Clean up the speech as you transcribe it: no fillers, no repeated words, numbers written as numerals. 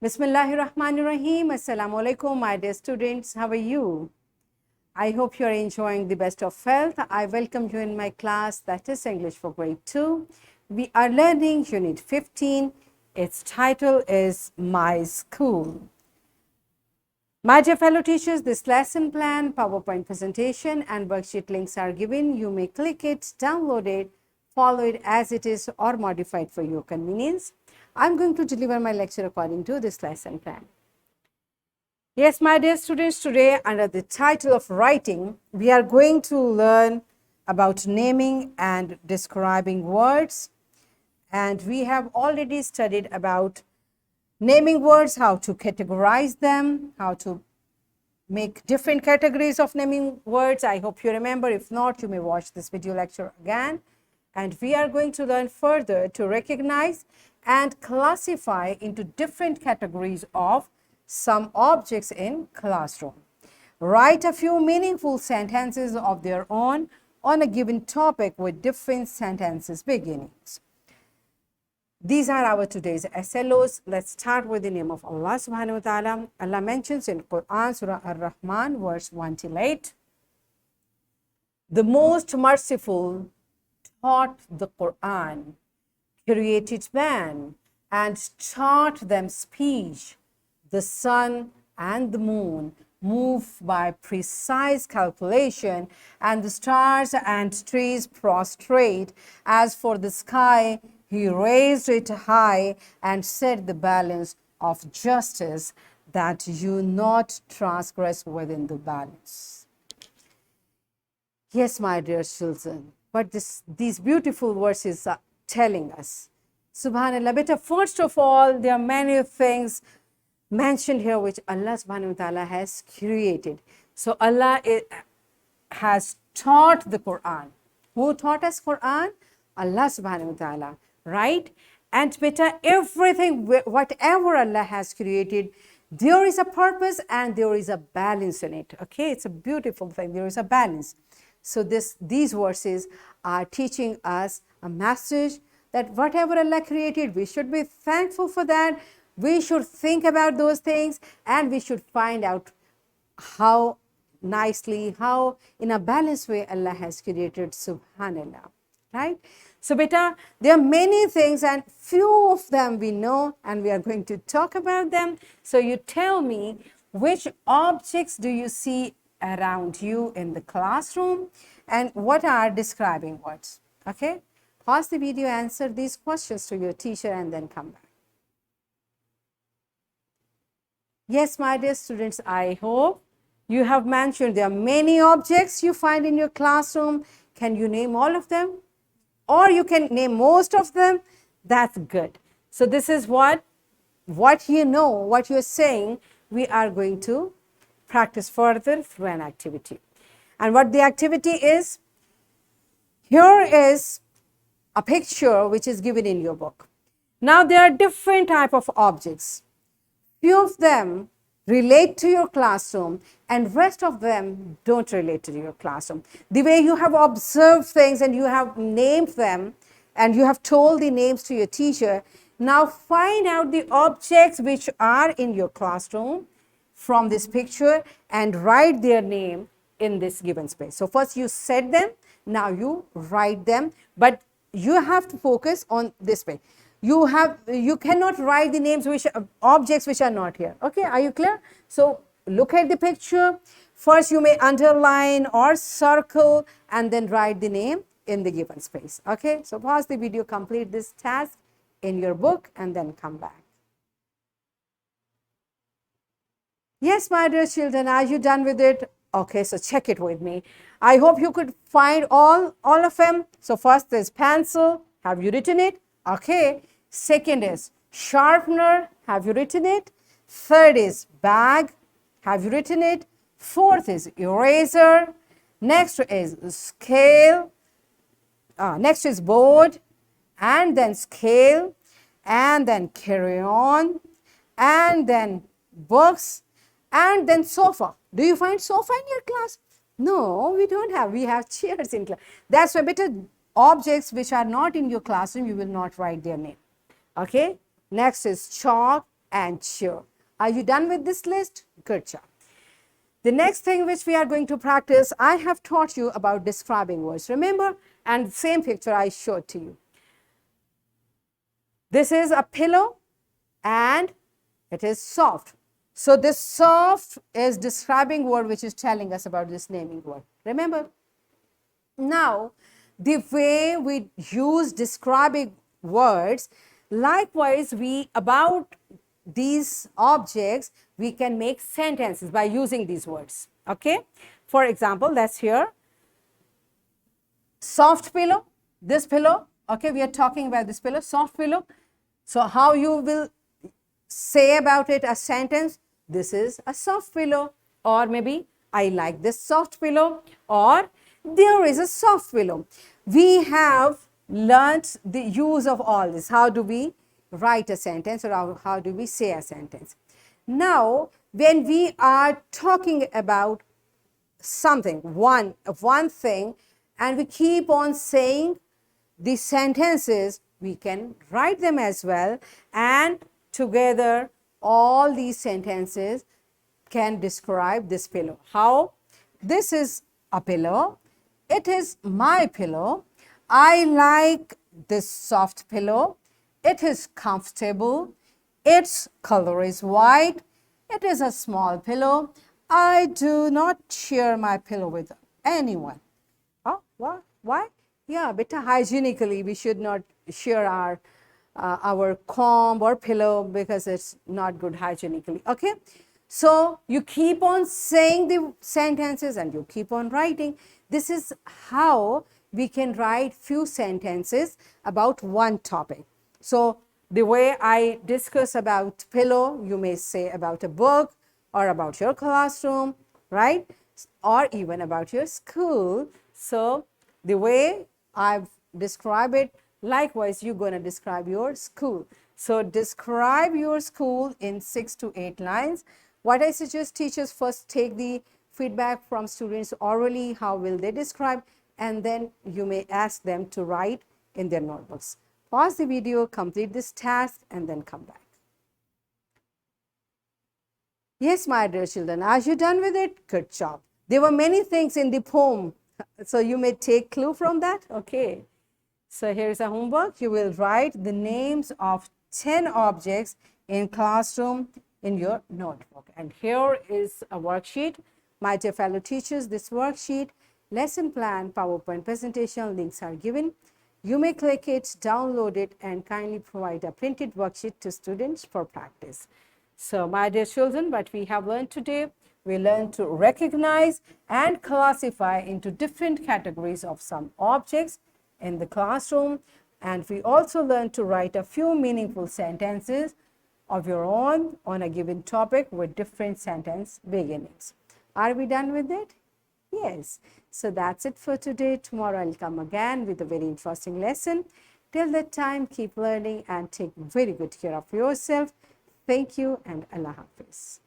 Bismillahirrahmanirrahim. Assalamu alaikum, my dear students. How are you? I hope you are enjoying the best of health. I welcome you in my class, that is English for grade 2. We are learning unit 15. Its title is My School. My dear fellow teachers, this lesson plan, PowerPoint presentation and worksheet links are given. You may click it, download it, follow it as it is or modify it for your convenience. I'm going to deliver my lecture according to this lesson plan. Yes, my dear students, today under the title of writing, we are going to learn about naming and describing words. And we have already studied about naming words, how to categorize them, how to make different categories of naming words. I hope you remember. If not, you may watch this video lecture again. And we are going to learn further to recognize and classify into different categories of some objects in classroom. Write a few meaningful sentences of their own on a given topic with different sentences beginnings. These are our today's SLOs. Let's start with the name of Allah subhanahu wa ta'ala. Allah mentions in Quran, Surah Ar-Rahman, verse 1 till 8. The most merciful taught the Quran, created man, and taught them speech. The sun and the moon move by precise calculation, and the stars and trees prostrate. As for the sky, he raised it high and set the balance of justice, that you not transgress within the balance. Yes, my dear children, but these beautiful verses are telling us, subhanallah, beta, first of all, there are many things mentioned here which Allah subhanahu wa ta'ala has created. So Allah has taught the Quran. Who taught us Quran? Allah subhanahu wa ta'ala, right? And beta, everything, whatever Allah has created, there is a purpose and there is a balance in it. Okay, it's a beautiful thing. There is a balance. So these verses are teaching us a message that whatever Allah created, we should be thankful for that. We should think about those things and we should find out how nicely, how in a balanced way Allah has created, subhanallah, right? So beta, there are many things and few of them we know and we are going to talk about them. So you tell me, which objects do you see around you in the classroom and what are describing words? Okay, pause the video, answer these questions to your teacher and then come back. Yes, my dear students, I hope you have mentioned there are many objects you find in your classroom. Can you name all of them? Or you can name most of them? That's good. So this is what you know, what you're saying, we are going to practice further through an activity. And what the activity is, here is a picture which is given in your book. Now there are different type of objects. Few of them relate to your classroom and rest of them don't relate to your classroom. The way you have observed things and you have named them and you have told the names to your teacher, now find out the objects which are in your classroom from this picture and write their name in this given space. So first you said them, now you write them, but you have to focus on this page. You cannot write the names which objects which are not here. Okay, are you clear? So look at the picture. First you may underline or circle and then write the name in the given space. Okay, so pause the video, complete this task in your book and then come back. Yes, my dear children, are you done with it? Okay, so check it with me. I hope you could find all of them. So first there's pencil. Have you written it? Okay. Second is sharpener. Have you written it? Third is bag. Have you written it? Fourth is eraser. Next is scale. Next is board. And then scale. And then crayon. And then books. And then sofa. Do you find sofa in your class? No, we don't have. We have chairs in class. That's why better objects which are not in your classroom, you will not write their name. Okay. Next is chalk, and sure. Are you done with this list? Good job. The next thing which we are going to practice, I have taught you about describing words. Remember? And same picture I showed to you. This is a pillow and it is soft. So this soft is describing word which is telling us about this naming word. Remember? Now, the way we use describing words, likewise about these objects, we can make sentences by using these words. Okay? For example, let's hear soft pillow, this pillow. Okay, we are talking about this pillow, soft pillow. So how you will say about it a sentence? This is a soft pillow, or maybe I like this soft pillow, or there is a soft pillow. We have learnt the use of all this. How do we write a sentence, or how do we say a sentence? Now, when we are talking about something, one thing, and we keep on saying the sentences, we can write them as well, and together all these sentences can describe this pillow. How? This is a pillow. It is my pillow. I like this soft pillow. It is comfortable. Its color is white. It is a small pillow. I do not share my pillow with anyone. Oh, what? Why? Yeah, better hygienically, we should not share our comb or pillow because it's not good hygienically. Okay? So you keep on saying the sentences and you keep on writing. This is how we can write few sentences about one topic. So the way I discuss about pillow, you may say about a book or about your classroom, right? Or even about your school. So the way I've described it, likewise, you're going to describe your school. So describe your school in 6 to 8 lines. What I suggest, teachers first take the feedback from students orally, how will they describe, and then you may ask them to write in their notebooks. Pause the video, complete this task, and then come back. Yes, my dear children, are you done with it? Good job. There were many things in the poem, so you may take clue from that. Okay. So here is a homework. You will write the names of 10 objects in classroom in your notebook. And here is a worksheet. My dear fellow teachers, this worksheet, lesson plan, PowerPoint presentation links are given. You may click it, download it, and kindly provide a printed worksheet to students for practice. So my dear children, what we have learned today, we learned to recognize and classify into different categories of some objects in the classroom, and we also learned to write a few meaningful sentences of your own on a given topic with different sentence beginnings. Are we done with it? Yes. So that's it for today. Tomorrow I'll come again with a very interesting lesson. Till that time, keep learning and take very good care of yourself. Thank you and Allah Hafiz.